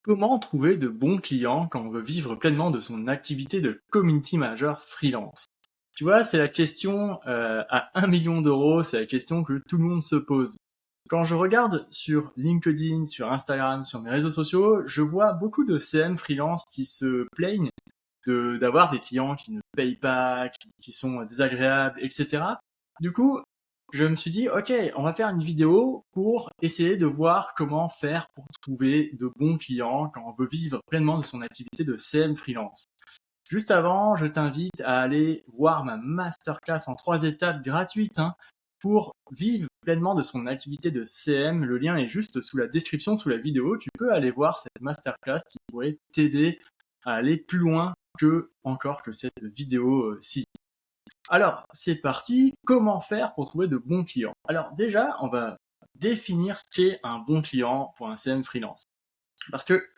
Comment trouver de bons clients quand on veut vivre pleinement de son activité de community manager freelance? Tu vois, c'est la question à 1 million d'euros, c'est la question que tout le monde se pose. Quand je regarde sur LinkedIn, sur Instagram, sur mes réseaux sociaux, je vois beaucoup de CM freelance qui se plaignent d'avoir des clients qui ne payent pas, qui sont désagréables, etc. Du coup, je me suis dit, ok, on va faire une vidéo pour essayer de voir comment faire pour trouver de bons clients quand on veut vivre pleinement de son activité de CM freelance. Juste avant, je t'invite à aller voir ma masterclass en 3 étapes gratuites pour vivre pleinement de son activité de CM. Le lien est juste sous la description, sous la vidéo. Tu peux aller voir cette masterclass qui pourrait t'aider à aller plus loin que cette vidéo-ci. Alors, c'est parti. Comment faire pour trouver de bons clients? Alors déjà, on va définir ce qu'est un bon client pour un CM freelance. Parce que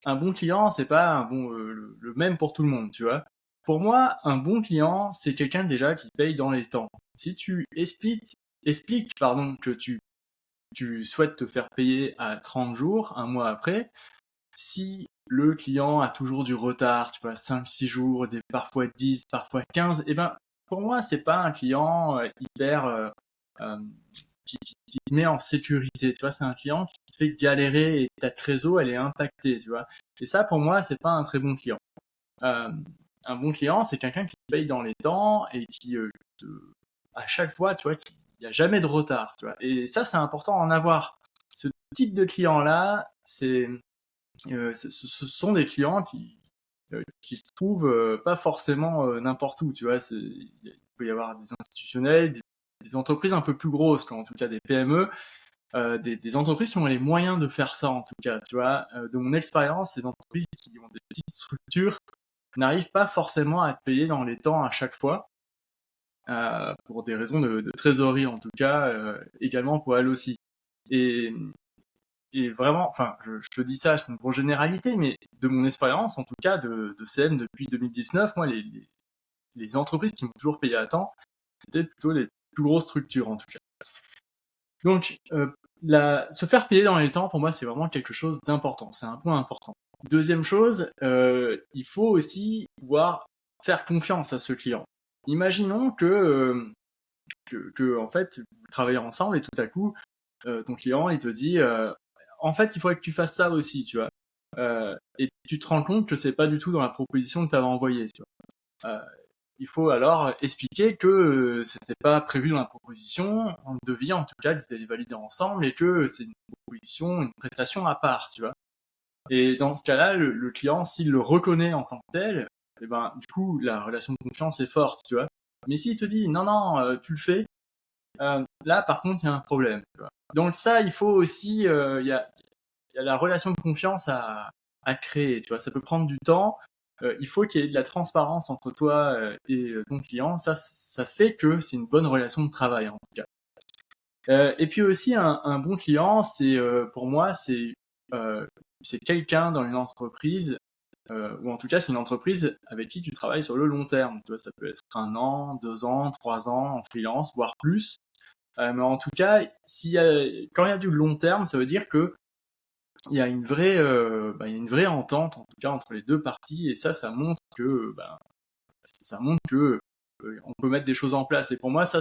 un bon client, c'est pas le même pour tout le monde, tu vois. Pour moi, un bon client, c'est quelqu'un déjà qui paye dans les temps. Si tu expliques que tu souhaites te faire payer à 30 jours, un mois après, si le client a toujours du retard, tu vois, 5-6 jours, parfois 10, parfois 15, eh ben, pour moi, c'est pas un client hyper euh, qui te met en sécurité, tu vois, c'est un client qui te fait galérer et ta trésor, elle est impactée, tu vois. Et ça, pour moi, c'est pas un très bon client. Euh, un bon client, c'est quelqu'un qui paye dans les temps et qui, à chaque fois, tu vois, il n'y a jamais de retard, tu vois. Et ça, c'est important d'en avoir. Ce type de client-là, ce sont des clients qui se trouvent pas forcément n'importe où, tu vois. Il peut y avoir des institutionnels, des entreprises un peu plus grosses, en tout cas des PME, des entreprises qui ont les moyens de faire ça, en tout cas, tu vois. De mon expérience, ces entreprises qui ont des petites structures n'arrivent pas forcément à te payer dans les temps à chaque fois, pour des raisons de trésorerie, en tout cas, également pour elles aussi. Et et vraiment, enfin, je te dis ça, c'est une grosse généralité, mais de mon expérience, en tout cas, de CM depuis 2019, moi, les entreprises qui m'ont toujours payé à temps, c'était plutôt les plus grosses structures, en tout cas. Donc, se faire payer dans les temps, pour moi, c'est vraiment quelque chose d'important. C'est un point important. Deuxième chose, il faut aussi pouvoir faire confiance à ce client. Imaginons que en fait, vous travaillez ensemble et tout à coup, ton client, il te dit, en fait, il faudrait que tu fasses ça aussi, tu vois. Et tu te rends compte que c'est pas du tout dans la proposition que tu avais envoyée, tu vois. Il faut alors expliquer que c'était pas prévu dans la proposition, dans le devis en tout cas, que vous allez valider ensemble et que c'est une proposition, une prestation à part, tu vois. Et dans ce cas-là, le client, s'il le reconnaît en tant que tel, eh ben, du coup, la relation de confiance est forte, tu vois. Mais s'il te dit non, non, tu le fais, là, par contre, il y a un problème, tu vois. Donc ça, il faut aussi, il y a la relation de confiance à créer, tu vois. Ça peut prendre du temps. Il faut qu'il y ait de la transparence entre toi et ton client. Ça fait que c'est une bonne relation de travail, en tout cas. Et puis aussi, un bon client, pour moi, c'est quelqu'un dans une entreprise, ou en tout cas, c'est une entreprise avec qui tu travailles sur le long terme. Tu vois, ça peut être 1 an, 2 ans, 3 ans en freelance, voire plus. Mais en tout cas, quand il y a du long terme, ça veut dire que il y a une vraie entente, en tout cas, entre les deux parties, et ça montre que on peut mettre des choses en place. Et pour moi, ça,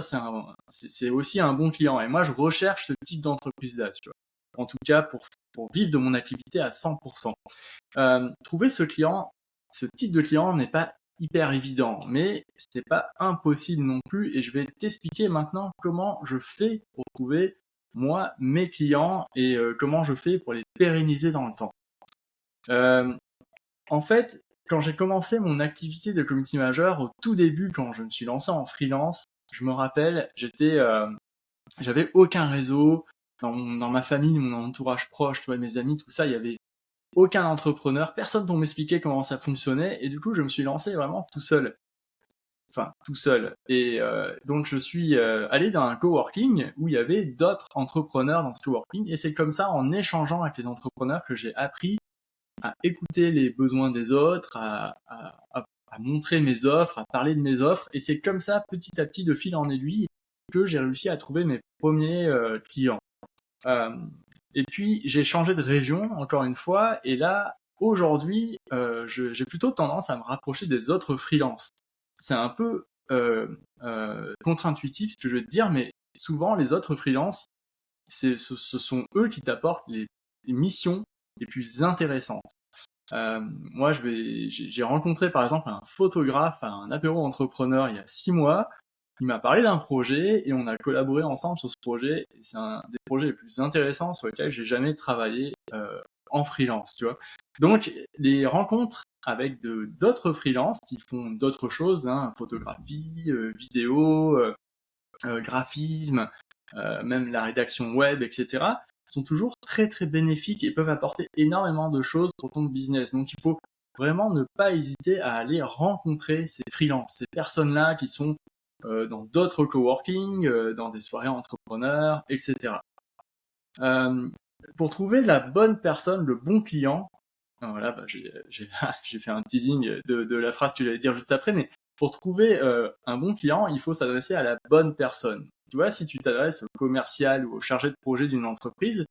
c'est aussi un bon client. Et moi, je recherche ce type d'entreprise-là, tu vois. En tout cas, pour vivre de mon activité à 100%. Trouver ce type de client n'est pas hyper évident, mais c'est pas impossible non plus. Et je vais t'expliquer maintenant comment je fais pour trouver moi mes clients et comment je fais pour les pérenniser dans le temps. Euh, En fait, quand j'ai commencé mon activité de community manager au tout début, quand je me suis lancé en freelance, je me rappelle, j'avais aucun réseau dans ma famille, mon entourage proche, tu vois, mes amis, tout ça, il y avait aucun entrepreneur, personne pour m'expliquer comment ça fonctionnait, et du coup, je me suis lancé vraiment tout seul. Enfin, tout seul. Et donc, je suis allé dans un coworking où il y avait d'autres entrepreneurs dans ce coworking, et c'est comme ça, en échangeant avec les entrepreneurs, que j'ai appris à écouter les besoins des autres, à montrer mes offres, à parler de mes offres. Et c'est comme ça, petit à petit, de fil en aiguille, que j'ai réussi à trouver mes premiers clients. Euh, Et puis j'ai changé de région encore une fois, et là aujourd'hui, j'ai plutôt tendance à me rapprocher des autres freelances. C'est un peu contre-intuitif ce que je vais te dire, mais souvent les autres freelances, ce sont eux qui t'apportent les missions les plus intéressantes. Moi, j'ai rencontré par exemple un photographe à un apéro entrepreneur il y a 6 mois. Il m'a parlé d'un projet et on a collaboré ensemble sur ce projet. Et c'est un des projets les plus intéressants sur lesquels j'ai jamais travaillé en freelance, tu vois. Donc, les rencontres avec d'autres freelances qui font d'autres choses, hein, photographie, vidéo, graphisme, même la rédaction web, etc., sont toujours très très bénéfiques et peuvent apporter énormément de choses pour ton business. Donc il faut vraiment ne pas hésiter à aller rencontrer ces freelances, ces personnes-là qui sont dans d'autres coworking, dans des soirées entrepreneurs, etc. Euh, pour trouver la bonne personne, le bon client, voilà, bah, j'ai fait un teasing de la phrase que j'allais dire juste après, mais pour trouver un bon client, il faut s'adresser à la bonne personne. Tu vois, si tu t'adresses au commercial ou au chargé de projet d'une entreprise,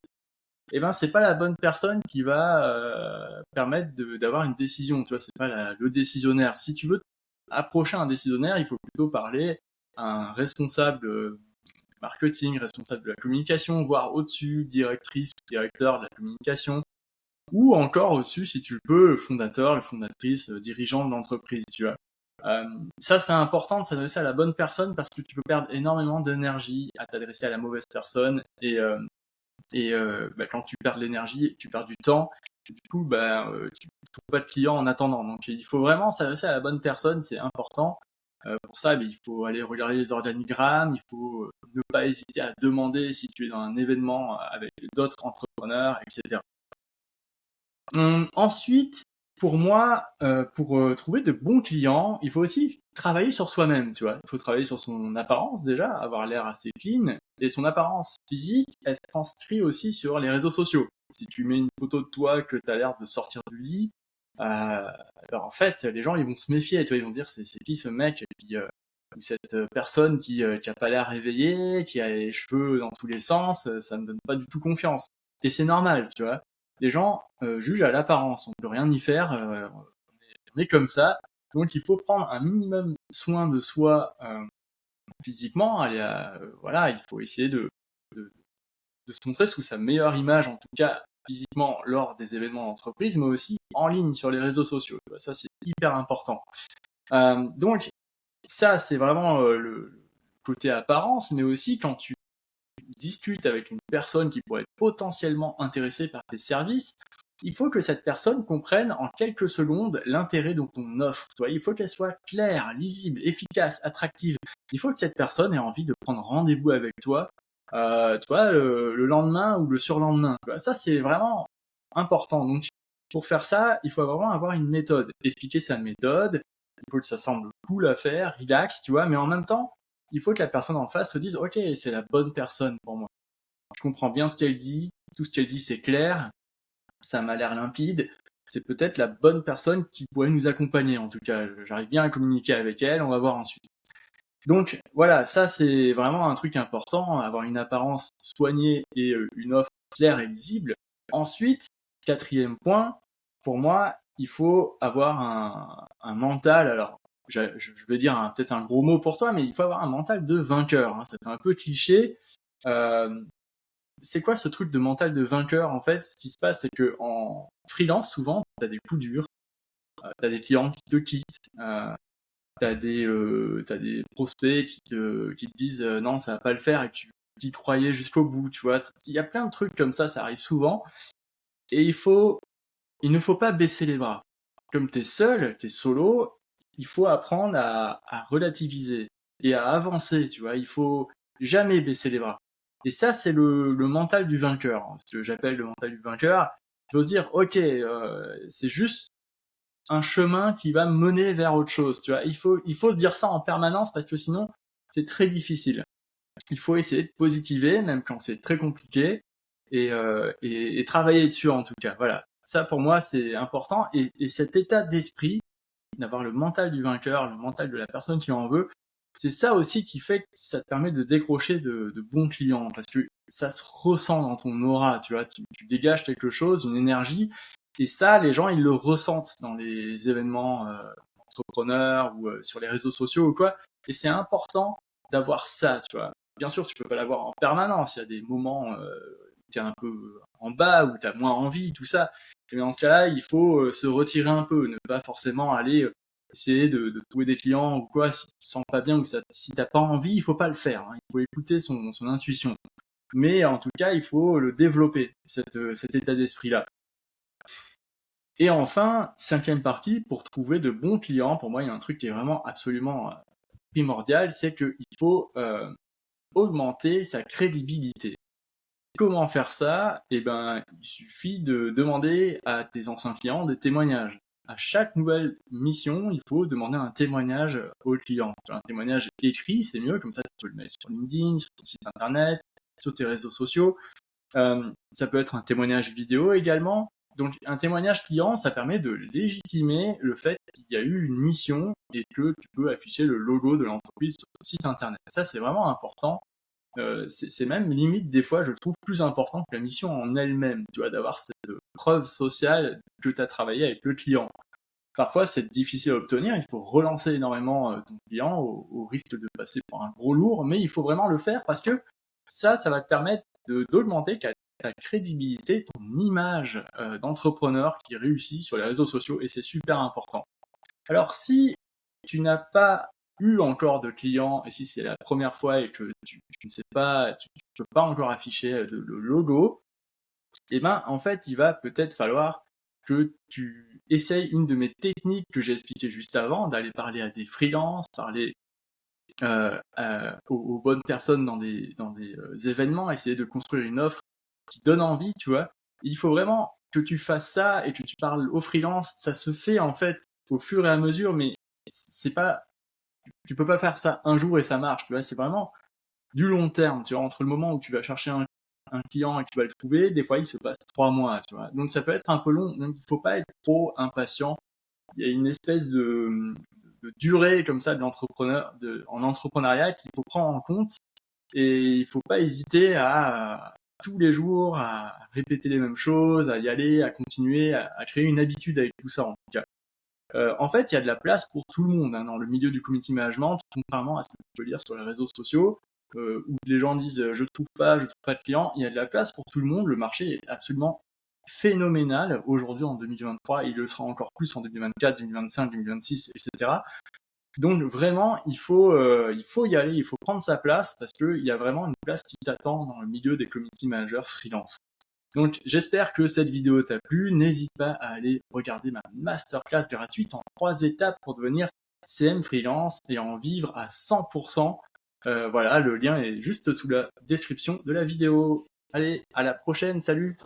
eh ben c'est pas la bonne personne qui va permettre d'avoir une décision. Tu vois, c'est pas le décisionnaire. Si tu veux approcher un décisionnaire, il faut plutôt parler à un responsable marketing, responsable de la communication, voire au-dessus, directrice ou directeur de la communication, ou encore au-dessus, si tu le peux, le fondateur, la fondatrice, dirigeant de l'entreprise, tu vois. Euh, Ça, c'est important de s'adresser à la bonne personne parce que tu peux perdre énormément d'énergie à t'adresser à la mauvaise personne quand tu perds de l'énergie, tu perds du temps. Et du coup, tu trouves pas de clients en attendant. Donc, il faut vraiment s'adresser à la bonne personne, c'est important. Pour ça, il faut aller regarder les organigrammes, il faut ne pas hésiter à demander si tu es dans un événement avec d'autres entrepreneurs, etc. Ensuite, pour moi, pour trouver de bons clients, il faut aussi travailler sur soi-même, tu vois. Il faut travailler sur son apparence déjà, avoir l'air assez clean, et son apparence physique, elle se transcrit aussi sur les réseaux sociaux. Si tu mets une photo de toi que tu as l'air de sortir du lit, alors en fait, les gens ils vont se méfier, tu vois, ils vont dire c'est qui ce mec, et puis, ou cette personne qui a pas l'air réveillée, qui a les cheveux dans tous les sens, ça me donne pas du tout confiance. Et c'est normal, tu vois. Les gens jugent à l'apparence, on peut rien y faire, on est comme ça. Donc il faut prendre un minimum soin de soi physiquement. Voilà, il faut essayer de, de se montrer sous sa meilleure image, en tout cas physiquement lors des événements d'entreprise, mais aussi en ligne sur les réseaux sociaux. Ça c'est hyper important. Donc ça c'est vraiment le côté apparence, mais aussi quand tu discutes avec une personne qui pourrait être potentiellement intéressée par tes services, il faut que cette personne comprenne en quelques secondes l'intérêt de ton offre. Tu vois, il faut qu'elle soit claire, lisible, efficace, attractive. Il faut que cette personne ait envie de prendre rendez-vous avec toi, tu vois, le lendemain ou le surlendemain. Tu vois. Ça, c'est vraiment important. Donc, pour faire ça, il faut vraiment avoir une méthode. Expliquer sa méthode. Il faut que ça semble cool à faire, relax, tu vois, mais en même temps, il faut que la personne en face se dise, ok, c'est la bonne personne pour moi. Je comprends bien ce qu'elle dit, tout ce qu'elle dit c'est clair, ça m'a l'air limpide, c'est peut-être la bonne personne qui pourrait nous accompagner en tout cas. J'arrive bien à communiquer avec elle, on va voir ensuite. Donc voilà, ça c'est vraiment un truc important, avoir une apparence soignée et une offre claire et lisible. Ensuite, quatrième point, pour moi, il faut avoir un mental, alors je vais dire peut-être un gros mot pour toi, mais il faut avoir un mental de vainqueur. Hein. C'est un peu cliché. Euh, c'est quoi ce truc de mental de vainqueur? En fait, ce qui se passe, c'est que en freelance, souvent, tu as des coups durs, tu as des clients qui te quittent, t'as des prospects qui te disent non, ça va pas le faire et que tu y croyais jusqu'au bout, tu vois. Il y a plein de trucs comme ça arrive souvent. Et il ne faut pas baisser les bras. Comme t'es seul, t'es solo, il faut apprendre à relativiser et à avancer, tu vois. Il faut jamais baisser les bras. Et ça, c'est le mental du vainqueur, hein, ce que j'appelle le mental du vainqueur. Il faut se dire, ok, c'est juste un chemin qui va mener vers autre chose, tu vois. Il faut se dire ça en permanence parce que sinon, c'est très difficile. Il faut essayer de positiver, même quand c'est très compliqué, et travailler dessus en tout cas. Voilà. Ça, pour moi, c'est important. Et cet état d'esprit, d'avoir le mental du vainqueur, le mental de la personne qui en veut, c'est ça aussi qui fait que ça te permet de décrocher de bons clients. Parce que ça se ressent dans ton aura, tu vois, tu dégages quelque chose, une énergie, et ça, les gens, ils le ressentent dans les événements entrepreneurs ou sur les réseaux sociaux ou quoi. Et c'est important d'avoir ça, tu vois. Bien sûr, tu peux pas l'avoir en permanence. Il y a des moments où tu es un peu en bas, où tu as moins envie, tout ça. Mais dans ce cas-là, il faut se retirer un peu, ne pas forcément aller essayer de trouver des clients ou quoi. Si tu te sens pas bien ou si t'as pas envie, il faut pas le faire, hein. Il faut écouter son intuition. Mais en tout cas, il faut le développer, cet état d'esprit-là. Et enfin, cinquième partie, pour trouver de bons clients, pour moi, il y a un truc qui est vraiment absolument primordial, c'est qu'il faut augmenter sa crédibilité. Comment faire ça? Eh ben, il suffit de demander à tes anciens clients des témoignages. À chaque nouvelle mission, il faut demander un témoignage au client. Un témoignage écrit, c'est mieux, comme ça tu peux le mettre sur LinkedIn, sur ton site internet, sur tes réseaux sociaux. Ça peut être un témoignage vidéo également. Donc un témoignage client, ça permet de légitimer le fait qu'il y a eu une mission et que tu peux afficher le logo de l'entreprise sur ton site internet. Ça, c'est vraiment important. C'est même limite des fois, je trouve, plus important que la mission en elle-même, tu vois, d'avoir cette preuve sociale que tu as travaillé avec le client. Parfois, c'est difficile à obtenir, il faut relancer énormément ton client au risque de passer pour un gros lourd, mais il faut vraiment le faire parce que ça va te permettre d'augmenter ta crédibilité, ton image d'entrepreneur qui réussit sur les réseaux sociaux, et c'est super important. Alors, si tu n'as pas eu encore de clients, et si c'est la première fois et que tu ne sais pas, tu peux pas encore afficher le logo, et ben en fait, il va peut-être falloir que tu essayes une de mes techniques que j'ai expliquées juste avant, d'aller parler à des freelances, parler aux bonnes personnes dans des événements, essayer de construire une offre qui donne envie, tu vois. Il faut vraiment que tu fasses ça et que tu parles aux freelances. Ça se fait en fait au fur et à mesure, mais c'est pas, tu peux pas faire ça un jour et ça marche, tu vois. C'est vraiment du long terme, tu vois. Entre le moment où tu vas chercher un client et que tu vas le trouver, des fois il se passe 3 mois, tu vois. Donc ça peut être un peu long, donc il faut pas être trop impatient. Il y a une espèce de durée comme ça en entrepreneuriat qu'il faut prendre en compte, et il faut pas hésiter à tous les jours à répéter les mêmes choses, à y aller, à continuer, à créer une habitude avec tout ça en tout cas. En fait, il y a de la place pour tout le monde hein, dans le milieu du community management, contrairement à ce que tu peux lire sur les réseaux sociaux, où les gens disent je trouve pas de clients. Il y a de la place pour tout le monde. Le marché est absolument phénoménal aujourd'hui en 2023. Il le sera encore plus en 2024, 2025, 2026, etc. Donc vraiment, il faut y aller, il faut prendre sa place parce qu'il y a vraiment une place qui t'attend dans le milieu des community managers freelance. Donc j'espère que cette vidéo t'a plu. N'hésite pas à aller regarder ma masterclass gratuite en 3 étapes pour devenir CM freelance et en vivre à 100%. Voilà, le lien est juste sous la description de la vidéo. Allez, à la prochaine, salut!